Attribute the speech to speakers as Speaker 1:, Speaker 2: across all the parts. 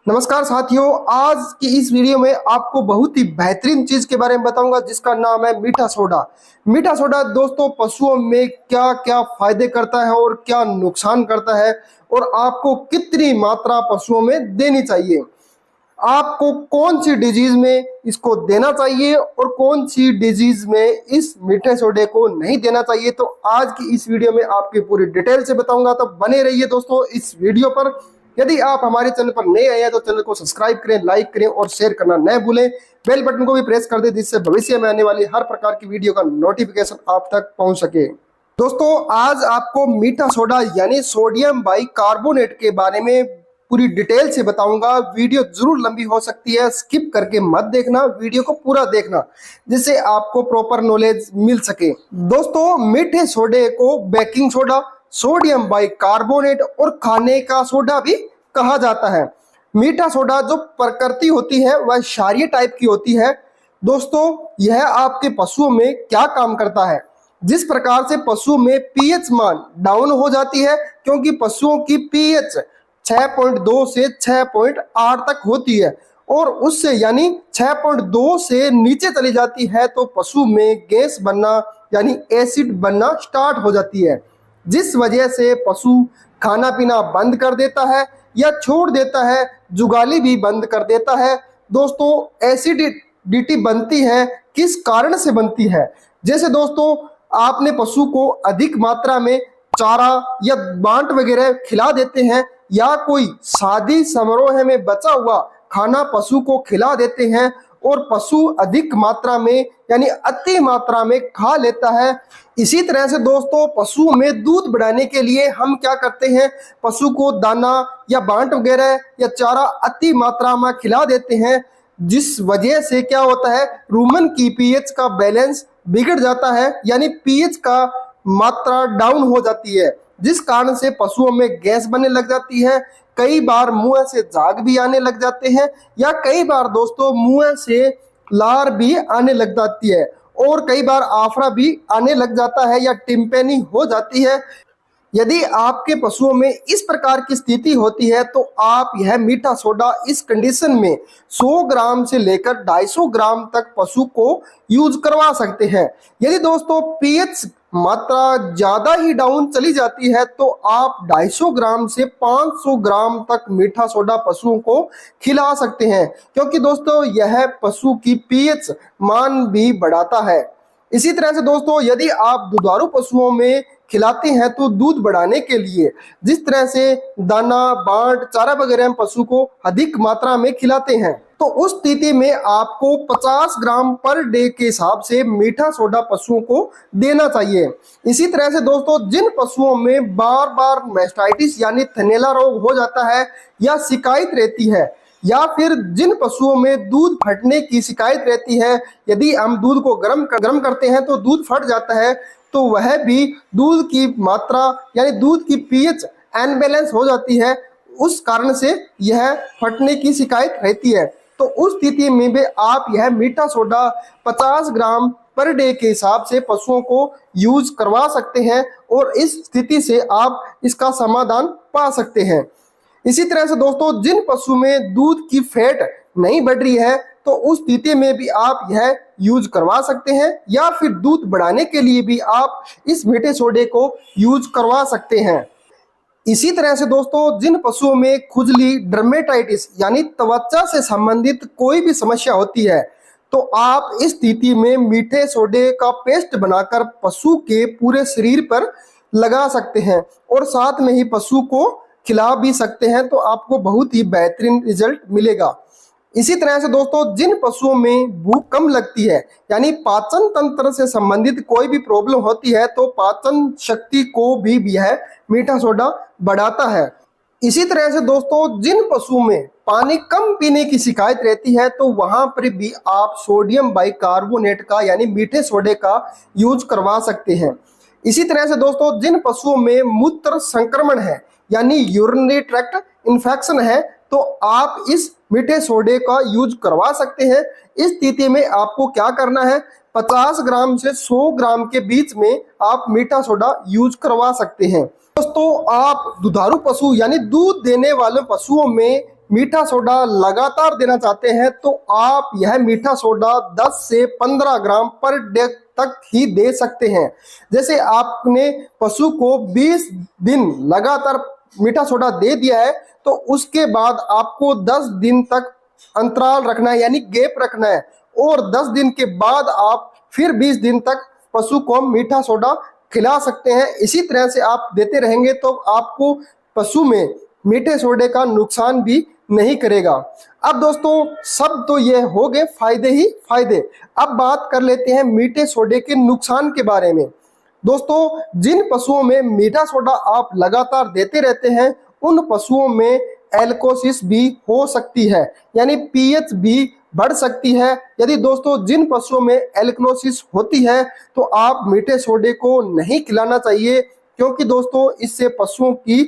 Speaker 1: नमस्कार साथियों, आज की इस वीडियो में आपको बहुत ही बेहतरीन चीज के बारे में बताऊंगा जिसका नाम है मीठा सोडा। मीठा सोडा दोस्तों पशुओं में क्या क्या फायदे करता है और क्या नुकसान करता है और आपको कितनी मात्रा पशुओं में देनी चाहिए, आपको कौन सी डिजीज में इसको देना चाहिए और कौन सी डिजीज में इस मीठे सोडे को नहीं देना चाहिए। तो आज की इस वीडियो में आपकी पूरी डिटेल से बताऊंगा, तो बने रहिए दोस्तों इस वीडियो पर। यदि आप हमारे चैनल पर नए आए हैं तो चैनल को सब्सक्राइब करें, लाइक करें और शेयर करना न भूलें। बेल बटन को भी प्रेस कर दें जिससे भविष्य में आने वाली हर प्रकार की वीडियो का नोटिफिकेशन आप तक पहुंच सके। दोस्तों आज आपको मीठा सोडा यानी सोडियम बाइकार्बोनेट के बारे में पूरी डिटेल से बताऊंगा। वीडियो जरूर लंबी हो सकती है, स्किप करके मत देखना, वीडियो को पूरा देखना जिससे आपको प्रॉपर नॉलेज मिल सके। दोस्तों मीठे सोडे को बेकिंग सोडा, सोडियम बाइकार्बोनेट और खाने का सोडा भी कहा जाता है। मीठा सोडा जो प्रकृति होती है वह क्षारीय टाइप की होती है। दोस्तों यह आपके पशुओं में क्या काम करता है, जिस प्रकार से पशुओं में पीएच मान डाउन हो जाती है, क्योंकि पशुओं की पीएच 6.2 से 6.8 तक होती है और उससे यानी 6.2 से नीचे चली जाती है तो पशु में गैस बनना यानी एसिड बनना स्टार्ट हो जाती है, जिस वजह से पशु खाना पीना बंद कर देता है या छोड़ देता है, जुगाली भी बंद कर देता है। दोस्तों एसिडिटी बनती है, किस कारण से बनती है? जैसे दोस्तों आपने पशु को अधिक मात्रा में चारा या बांट वगैरह खिला देते हैं या कोई शादी समारोह में बचा हुआ खाना पशु को खिला देते हैं और पशु अधिक मात्रा में यानी अति मात्रा में खा लेता है। इसी तरह से दोस्तों पशुओं में दूध बढ़ाने के लिए हम क्या करते हैं, पशु को दाना या बांट वगैरह या चारा अति मात्रा में खिला देते हैं, जिस वजह से क्या होता है, रूमन की पीएच का बैलेंस बिगड़ जाता है यानी पीएच का मात्रा डाउन हो जाती है, जिस कारण से पशुओं में गैस बनने लग जाती है। कई बार मुंह से झाग भी आने लग जाते हैं या कई बार दोस्तों मुंह से लार भी आने लग जाती है और कई बार आफरा भी आने लग जाता है या टिम्पेनी हो जाती है। यदि आपके पशुओं में इस प्रकार की स्थिति होती है तो आप यह मीठा सोडा इस कंडीशन में 100 ग्राम से लेकर 250 ग्राम तक पशु को यूज करवा सकते हैं। यदि दोस्तों पीएच मात्रा ज्यादा ही डाउन चली जाती है तो आप 250 ग्राम से 500 ग्राम तक मीठा सोडा पशुओं को खिला सकते हैं, क्योंकि दोस्तों यह पशु की पीएच मान भी बढ़ाता है। इसी तरह से दोस्तों यदि आप दुधारू पशुओं में खिलाते हैं तो दूध बढ़ाने के लिए जिस तरह से दाना बांट चारा वगैरह हम पशु को अधिक मात्रा में खिलाते हैं तो उस स्थिति में आपको 50 ग्राम पर डे के हिसाब से मीठा सोडा पशुओं को देना चाहिए। इसी तरह से दोस्तों जिन पशुओं में बार बार मैस्टाइटिस यानी थनैला रोग हो जाता है या शिकायत रहती है, या फिर जिन पशुओं में दूध फटने की शिकायत रहती है, यदि हम दूध को गर्म करते हैं तो दूध फट जाता है, तो वह भी दूध की मात्रा यानी दूध की पीएच अनबैलेंस हो जाती है, उस कारण से यह फटने की शिकायत रहती है। तो उस स्थिति में भी आप यह मीठा सोडा 50 ग्राम पर डे के हिसाब से पशुओं को यूज करवा सकते हैं और इस स्थिति से आप इसका समाधान पा सकते हैं। इसी तरह से दोस्तों जिन पशु में दूध की फैट नहीं बढ़ रही है तो उस स्थिति में भी आप यह यूज करवा सकते हैं, या फिर दूध बढ़ाने के लिए भी आप इस मीठे सोडे को यूज करवा सकते हैं। इसी तरह से दोस्तों जिन पशुओं में खुजली डर्मेटाइटिस यानी त्वचा से संबंधित कोई भी समस्या होती है तो आप इस स्थिति में मीठे सोडे का पेस्ट बनाकर पशु के पूरे शरीर पर लगा सकते हैं और साथ में ही पशु को खिला भी सकते हैं, तो आपको बहुत ही बेहतरीन रिजल्ट मिलेगा। इसी तरह से दोस्तों जिन पशुओं में भूख कम लगती है यानी पाचन तंत्र से संबंधित कोई भी प्रॉब्लम होती है तो पाचन शक्ति को भी यह मीठा सोडा बढ़ाता है। इसी तरह से दोस्तों जिन पशुओं में पानी कम पीने की शिकायत रहती है तो वहां पर भी आप सोडियम बाइकार्बोनेट का यानी मीठे सोडे का यूज करवा सकते हैं। इसी तरह से दोस्तों जिन पशुओं में मूत्र संक्रमण है यानी यूरिनरी ट्रैक्ट इन्फेक्शन है तो आप इस मीठे सोडे का यूज करवा सकते हैं। इस स्थिति में आपको क्या करना है, 50 ग्राम से 100 ग्राम के बीच में आप मीठा सोडा यूज करवा सकते हैं। दोस्तों आप दुधारू पशु यानी दूध देने वाले पशुओं में मीठा सोडा लगातार देना चाहते हैं तो आप यह मीठा सोडा 10 से 15 ग्राम पर डे तक ही दे सकते हैं। जैसे आपने पशु को 20 दिन लगातार मीठा सोडा दे दिया है तो उसके बाद आपको 10 दिन तक अंतराल रखना है, यानी गैप रखना है, और 10 दिन के बाद आप फिर 20 दिन तक पशु को मीठा सोडा खिला सकते हैं। इसी तरह से आप देते रहेंगे तो आपको पशु में मीठे सोडे का नुकसान भी नहीं करेगा। अब दोस्तों सब तो ये हो गए फायदे ही फायदे, अब बात कर लेते हैं मीठे सोडे के नुकसान के बारे में। दोस्तों जिन पशुओं में मीठा सोडा आप लगातार देते रहते हैं उन पशुओं में एल्कोसिस भी हो सकती है, यानी पीएच भी बढ़ सकती है। यदि दोस्तों जिन पशुओं में एल्कोसिस होती है तो आप मीठे सोडे को नहीं खिलाना चाहिए, क्योंकि दोस्तों इससे पशुओं की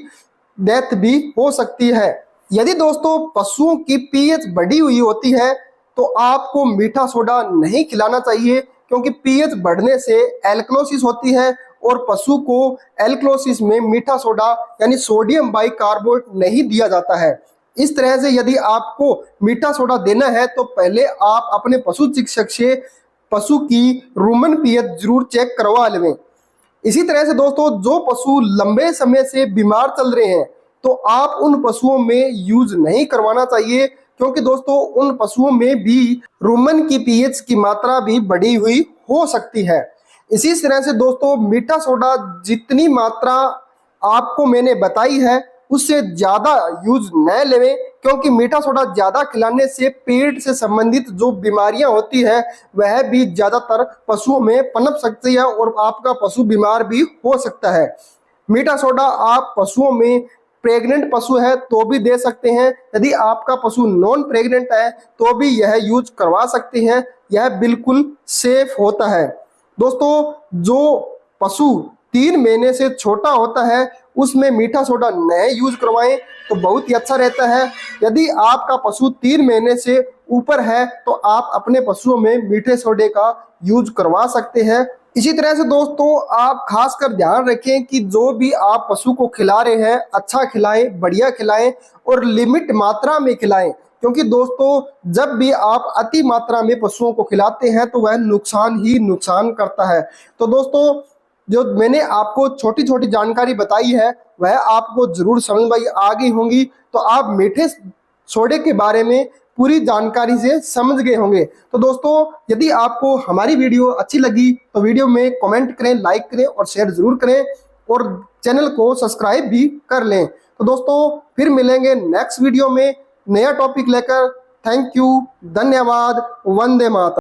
Speaker 1: डेथ भी हो सकती है। यदि दोस्तों पशुओं की पीएच बढ़ी हुई होती है तो आपको मीठा सोडा नहीं खिलाना चाहिए, क्योंकि पीएच बढ़ने से एल्कोसिस होती है और पशु को एल्कोसिस में मीठा सोडा यानी सोडियम बाइकार्बोनेट नहीं दिया जाता है। इस तरह से यदि आपको मीठा सोडा देना है तो पहले आप अपने पशु चिकित्सक से पशु की रूमन पीएच जरूर चेक करवा लें। इसी तरह से दोस्तों जो पशु लंबे समय से बीमार चल रहे हैं तो आप उन पशुओं में यूज नहीं करवाना चाहिए, क्योंकि दोस्तों उन पशुओं में भी रूमन की पीएच की मात्रा भी बढ़ी हुई हो सकती है। इसी तरह से दोस्तों मीठा सोडा जितनी मात्रा आपको मैंने बताई है उससे ज्यादा यूज न लेवें, क्योंकि मीठा सोडा ज्यादा खिलाने से पेट से संबंधित जो बीमारियां होती है वह भी ज्यादातर पशुओं में पनप सकती है और आपका पशु बीमार भी हो सकता है। मीठा सोडा आप पशुओं में प्रेग्नेंट पशु है तो भी दे सकते हैं, यदि आपका पशु नॉन प्रेग्नेंट है तो भी यह यूज करवा सकते हैं, यह बिल्कुल सेफ होता है। दोस्तों जो पशु 3 महीने से छोटा होता है उसमें मीठा सोडा न यूज करवाएं तो बहुत ही अच्छा रहता है। यदि आपका पशु 3 महीने से ऊपर है तो आप अपने पशुओं में मीठे सोडे का यूज करवा सकते हैं। इसी तरह से दोस्तों आप खासकर ध्यान रखें कि जो भी आप पशु को खिला रहे हैं अच्छा खिलाएं, बढ़िया खिलाएं और लिमिट मात्रा में खिलाएं, क्योंकि दोस्तों जब भी आप अति मात्रा में पशुओं को खिलाते हैं तो वह नुकसान ही नुकसान करता है। तो दोस्तों जो मैंने आपको छोटी छोटी जानकारी बताई है वह आपको जरूर समझ में आ गई होंगी, तो आप मीठे सोडे के बारे में पूरी जानकारी से समझ गए होंगे। तो दोस्तों यदि आपको हमारी वीडियो अच्छी लगी तो वीडियो में कमेंट करें, लाइक करें और शेयर जरूर करें और चैनल को सब्सक्राइब भी कर लें। तो दोस्तों फिर मिलेंगे नेक्स्ट वीडियो में नया टॉपिक लेकर। थैंक यू, धन्यवाद, वंदे मातरम।